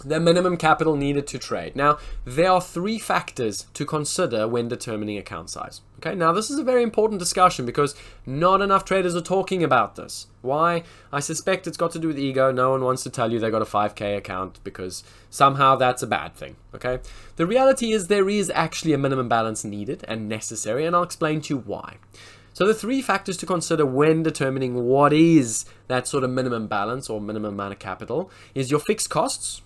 the minimum capital needed to trade. Now, there are three factors to consider when determining account size. Okay, now this is a very important discussion because not enough traders are talking about this. Why? I suspect it's got to do with ego. No one wants to tell you they got a 5K account because somehow that's a bad thing. Okay, the reality is there is actually a minimum balance needed and necessary, and I'll explain to you why. So the three factors to consider when determining what is that sort of minimum balance or minimum amount of capital is your fixed costs,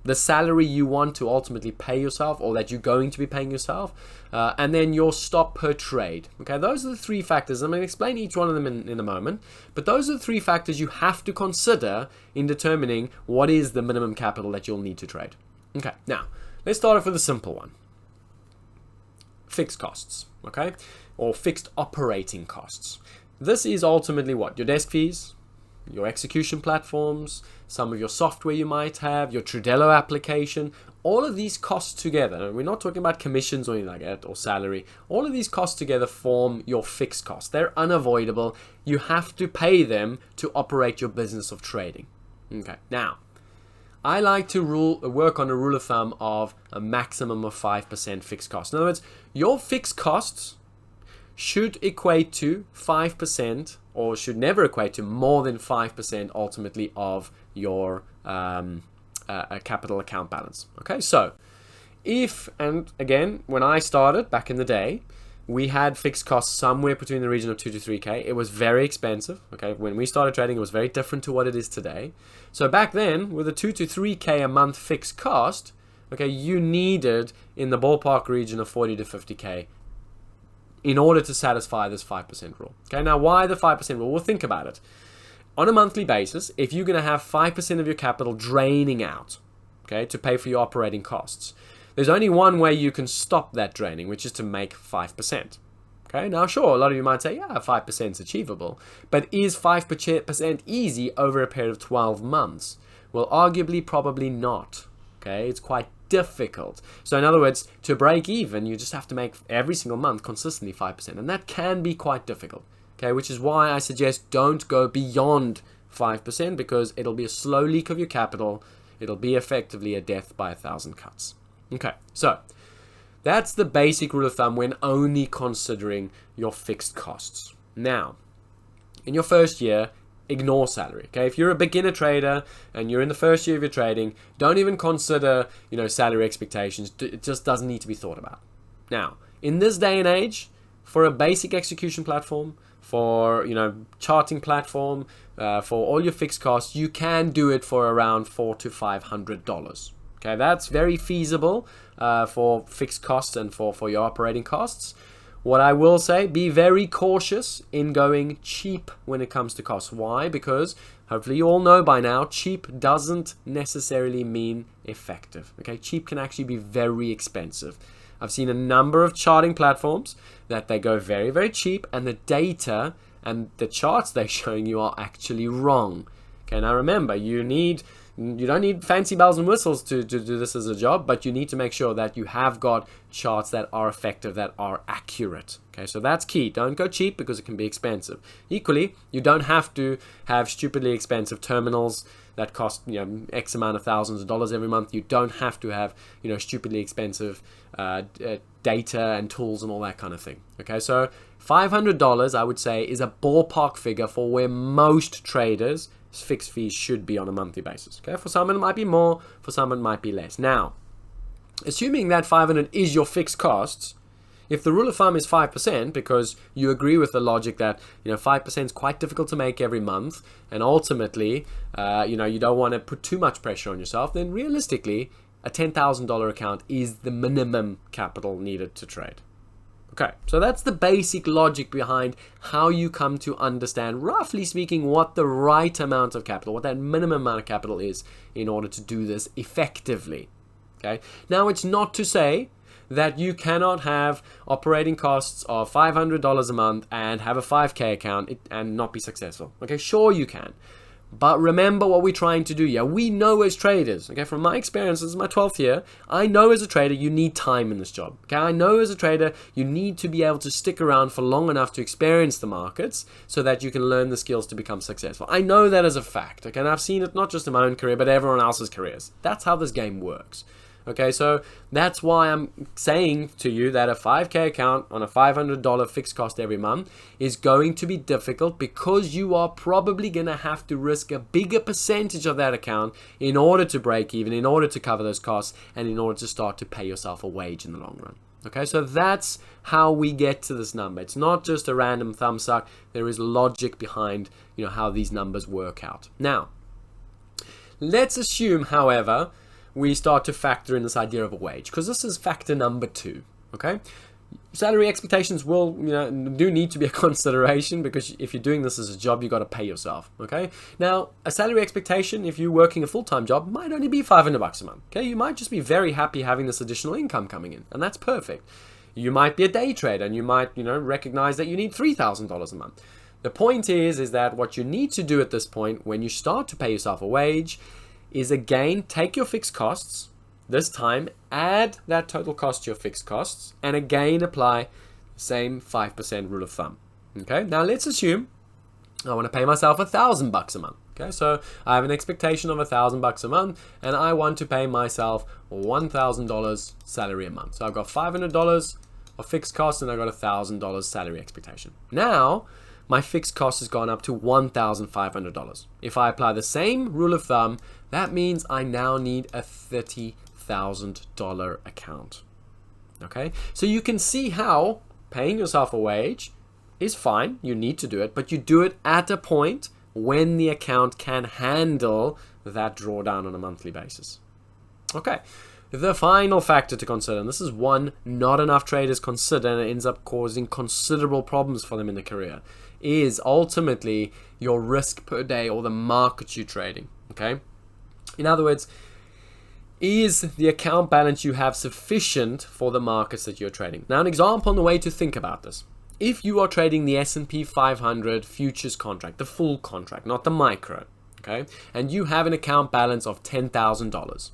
the salary you want to ultimately pay yourself or that you're going to be paying yourself, and then your stop per trade. Okay, those are the three factors. I'm going to explain each one of them in a moment, but those are the three factors you have to consider in determining what is the minimum capital that you'll need to trade. Okay, now let's start off with a simple one. Fixed costs, okay, or fixed operating costs. This is ultimately what? Your desk fees, your execution platforms, some of your software you might have, your Tradelo application, all of these costs together. We're not talking about commissions or anything like that or salary. All of these costs together form your fixed costs. They're unavoidable. You have to pay them to operate your business of trading. Okay, now, I like to work on a rule of thumb of a maximum of 5% fixed cost. In other words, your fixed costs should equate to 5% or should never equate to more than 5% ultimately of your capital account balance. Okay, so if, and again, when I started back in the day, we had fixed costs somewhere between the region of 2 to 3K. It was very expensive. Okay, when we started trading, it was very different to what it is today. So back then, with a 2 to 3K a month fixed cost, okay, you needed in the ballpark region of 40 to 50K in order to satisfy this 5% rule. Okay, now why the 5% rule? Well, think about it. On a monthly basis, if you're going to have 5% of your capital draining out, okay, to pay for your operating costs, there's only one way you can stop that draining, which is to make 5%. Okay, now sure, a lot of you might say, yeah, 5% is achievable, but is 5% easy over a period of 12 months? Well, arguably, probably not. Okay, it's quite difficult. So in other words, to break even, you just have to make every single month consistently 5%, and that can be quite difficult. Okay, which is why I suggest don't go beyond 5% because it'll be a slow leak of your capital. It'll be effectively a death by 1,000 cuts. Okay, so that's the basic rule of thumb when only considering your fixed costs. Now, in your first year, ignore salary. Okay, if you're a beginner trader and you're in the first year of your trading, don't even consider, salary expectations. It just doesn't need to be thought about. Now, in this day and age, for a basic execution platform, for charting platform, for all your fixed costs, you can do it for around $400 to $500. Okay, that's very feasible for fixed costs and for your operating costs. What I will say, be very cautious in going cheap when it comes to costs. Why? Because hopefully you all know by now, cheap doesn't necessarily mean effective. Okay, cheap can actually be very expensive. I've seen a number of charting platforms that they go very, very cheap and the data and the charts they're showing you are actually wrong. Okay, now remember, you don't need fancy bells and whistles to do this as a job, but you need to make sure that you have got charts that are effective, that are accurate. Okay, so that's key. Don't go cheap because it can be expensive. Equally, you don't have to have stupidly expensive terminals that cost X amount of thousands of dollars every month. You don't have to have stupidly expensive data and tools and all that kind of thing. Okay, so $500 I would say is a ballpark figure for where most traders fixed fees should be on a monthly basis. Okay, for some it might be more, for some it might be less. Now, assuming that 500 is your fixed costs, if the rule of thumb is 5%, because you agree with the logic that 5% is quite difficult to make every month, and ultimately, you don't want to put too much pressure on yourself, then realistically, a $10,000 account is the minimum capital needed to trade. Okay, so that's the basic logic behind how you come to understand, roughly speaking, what the right amount of capital, what that minimum amount of capital is in order to do this effectively. Okay, now it's not to say that you cannot have operating costs of $500 a month and have a 5K account and not be successful. Okay, sure you can. But remember what we're trying to do here. We know as traders, okay, from my experience, this is my 12th year, I know as a trader you need time in this job. Okay, I know as a trader you need to be able to stick around for long enough to experience the markets so that you can learn the skills to become successful. I know that as a fact, okay, and I've seen it not just in my own career, but everyone else's careers. That's how this game works. Okay, so that's why I'm saying to you that a 5K account on a $500 fixed cost every month is going to be difficult, because you are probably going to have to risk a bigger percentage of that account in order to break even, in order to cover those costs, and in order to start to pay yourself a wage in the long run. Okay, so that's how we get to this number. It's not just a random thumb suck. There is logic behind, how these numbers work out. Now, let's assume, however, we start to factor in this idea of a wage, because this is factor number 2. Okay, salary expectations will do need to be a consideration, because if you're doing this as a job, you got to pay yourself. Okay, now a salary expectation, if you're working a full-time job, might only be $500 a month. Okay, you might just be very happy having this additional income coming in, and that's perfect. You might be a day trader, and you might recognize that you need $3,000 a month. The point is that what you need to do at this point, when you start to pay yourself a wage, is again take your fixed costs, this time add that total cost to your fixed costs, and again apply the same 5% rule of thumb. Okay, now let's assume I want to pay myself $1,000 a month. Okay, so I have an expectation of $1,000 a month, and I want to pay myself $1,000 salary a month. So I've got $500 of fixed costs, and I've got $1,000 salary expectation. Now my fixed cost has gone up to $1,500. If I apply the same rule of thumb, that means I now need a $30,000 account. Okay, so you can see how paying yourself a wage is fine. You need to do it, but you do it at a point when the account can handle that drawdown on a monthly basis. Okay, the final factor to consider, and this is one not enough traders consider, and it ends up causing considerable problems for them in their career, is ultimately your risk per day, or the market you're trading. Okay, in other words, is the account balance you have sufficient for the markets that you're trading? Now, an example on the way to think about this: if you are trading the S&P 500 futures contract, the full contract, not the micro, okay, and you have an account balance of $10,000,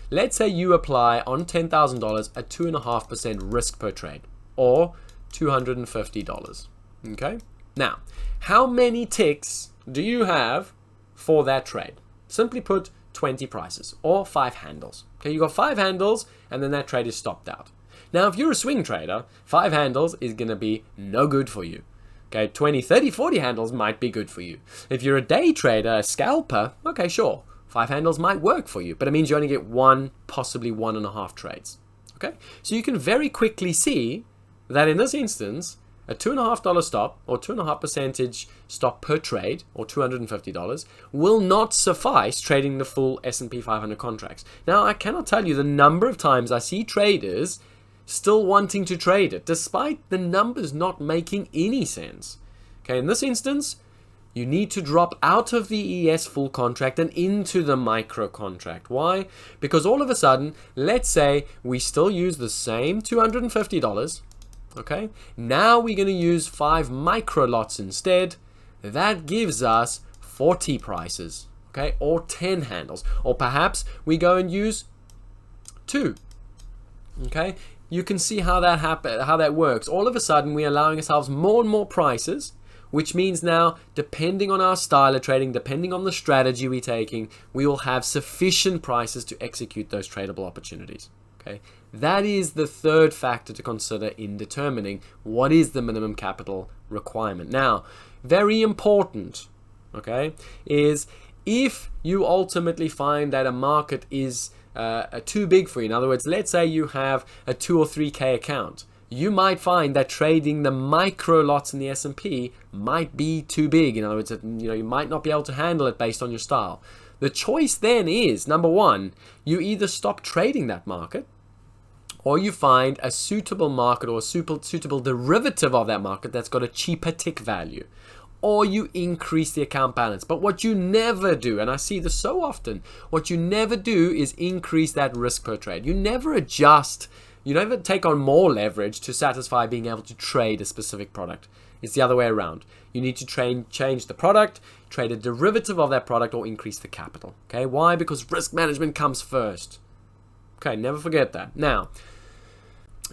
let's say you apply on $10,000 a 2.5% risk per trade, or $250. Okay. Now, how many ticks do you have for that trade? Simply put, 20 prices, or 5 handles. Okay, you got 5 handles, and then that trade is stopped out. Now, if you're a swing trader, 5 handles is going to be no good for you. Okay, 20, 30, 40 handles might be good for you. If you're a day trader, a scalper, okay, sure, 5 handles might work for you, but it means you only get 1, possibly 1.5 trades. Okay, so you can very quickly see that in this instance, a $2.5 stop, or 2.5% stop per trade, or $250, will not suffice trading the full S&P 500 contracts. Now, I cannot tell you the number of times I see traders still wanting to trade it, despite the numbers not making any sense. Okay, in this instance, you need to drop out of the ES full contract and into the micro contract. Why? Because all of a sudden, let's say we still use the same $250, okay, now we're going to use 5 micro lots instead. That gives us 40 prices, okay, or 10 handles, or perhaps we go and use 2. Okay, you can see how that works. All of a sudden, we're allowing ourselves more and more prices, which means now, depending on our style of trading, depending on the strategy we're taking, we will have sufficient prices to execute those tradable opportunities. Okay, that is the third factor to consider in determining what is the minimum capital requirement. Now, very important, okay, is if you ultimately find that a market is too big for you. In other words, let's say you have a 2 or 3K account. You might find that trading the micro lots in the S&P might be too big. In other words, you might not be able to handle it based on your style. The choice then is, number one, you either stop trading that market, or you find a suitable market or a suitable derivative of that market that's got a cheaper tick value, or you increase the account balance. But what you never do, and I see this so often, what you never do is increase that risk per trade. You never adjust, you never take on more leverage to satisfy being able to trade a specific product. It's the other way around. You need to change the product, trade a derivative of that product, or increase the capital. Okay, why? Because risk management comes first. Okay, never forget that. Now,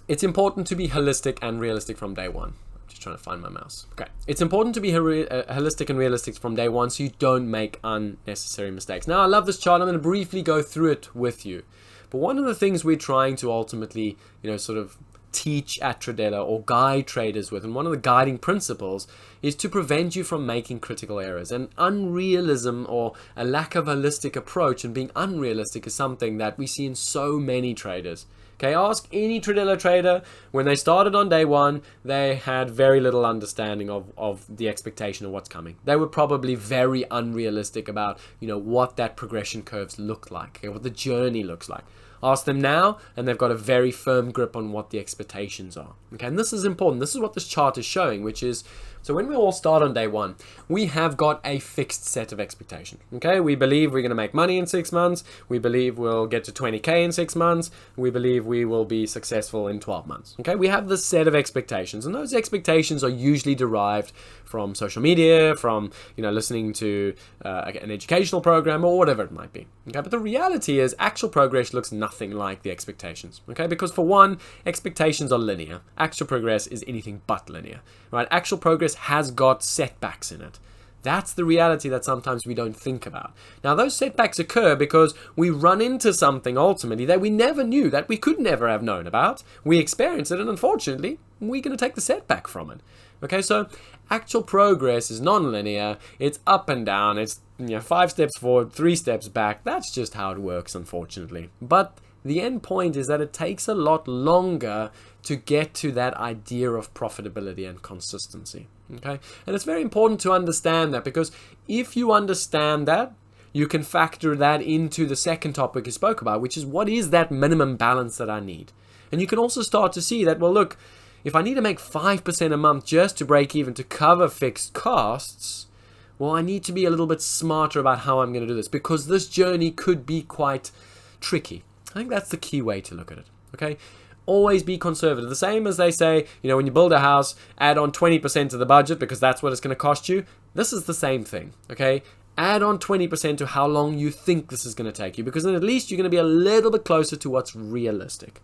it's important to be holistic and realistic from day one. I'm just trying to find my mouse. Okay, it's important to be holistic and realistic from day one so you don't make unnecessary mistakes. Now, I love this chart. I'm going to briefly go through it with you. But one of the things we're trying to ultimately, sort of teach at Tradelo or guide traders with, and one of the guiding principles is to prevent you from making critical errors. And unrealism or a lack of holistic approach and being unrealistic is something that we see in so many traders. Okay, ask any Tradelo trader, when they started on day one, they had very little understanding of the expectation of what's coming. They were probably very unrealistic about, what that progression curves look like, okay, what the journey looks like. Ask them now, and they've got a very firm grip on what the expectations are. Okay, and this is important. This is what this chart is showing, which is, so when we all start on day one, we have got a fixed set of expectations. Okay, we believe we're going to make money in 6 months. We believe we'll get to 20K in 6 months. We believe we will be successful in 12 months. Okay, we have this set of expectations, and those expectations are usually derived from social media, from listening to an educational program or whatever it might be. Okay, but the reality is actual progress looks nothing like the expectations. Okay, because for one, expectations are linear. Actual progress is anything but linear. Right? Actual progress has got setbacks in it. That's the reality that sometimes we don't think about. Now, those setbacks occur because we run into something ultimately that we never knew, that we could never have known about. We experience it, and unfortunately, we're going to take the setback from it. Okay, so actual progress is non-linear. It's up and down. It's 5 steps forward, 3 steps back. That's just how it works, unfortunately. But the end point is that it takes a lot longer to get to that idea of profitability and consistency. Okay, and it's very important to understand that, because if you understand that, you can factor that into the second topic you spoke about, which is what is that minimum balance that I need. And you can also start to see that, well, look, if I need to make 5% a month just to break even, to cover fixed costs, well, I need to be a little bit smarter about how I'm going to do this, because this journey could be quite tricky. I think that's the key way to look at it. Okay, always be conservative. The same as they say, when you build a house, add on 20% to the budget because that's what it's going to cost you. This is the same thing. Okay, add on 20% to how long you think this is going to take you, because then at least you're going to be a little bit closer to what's realistic.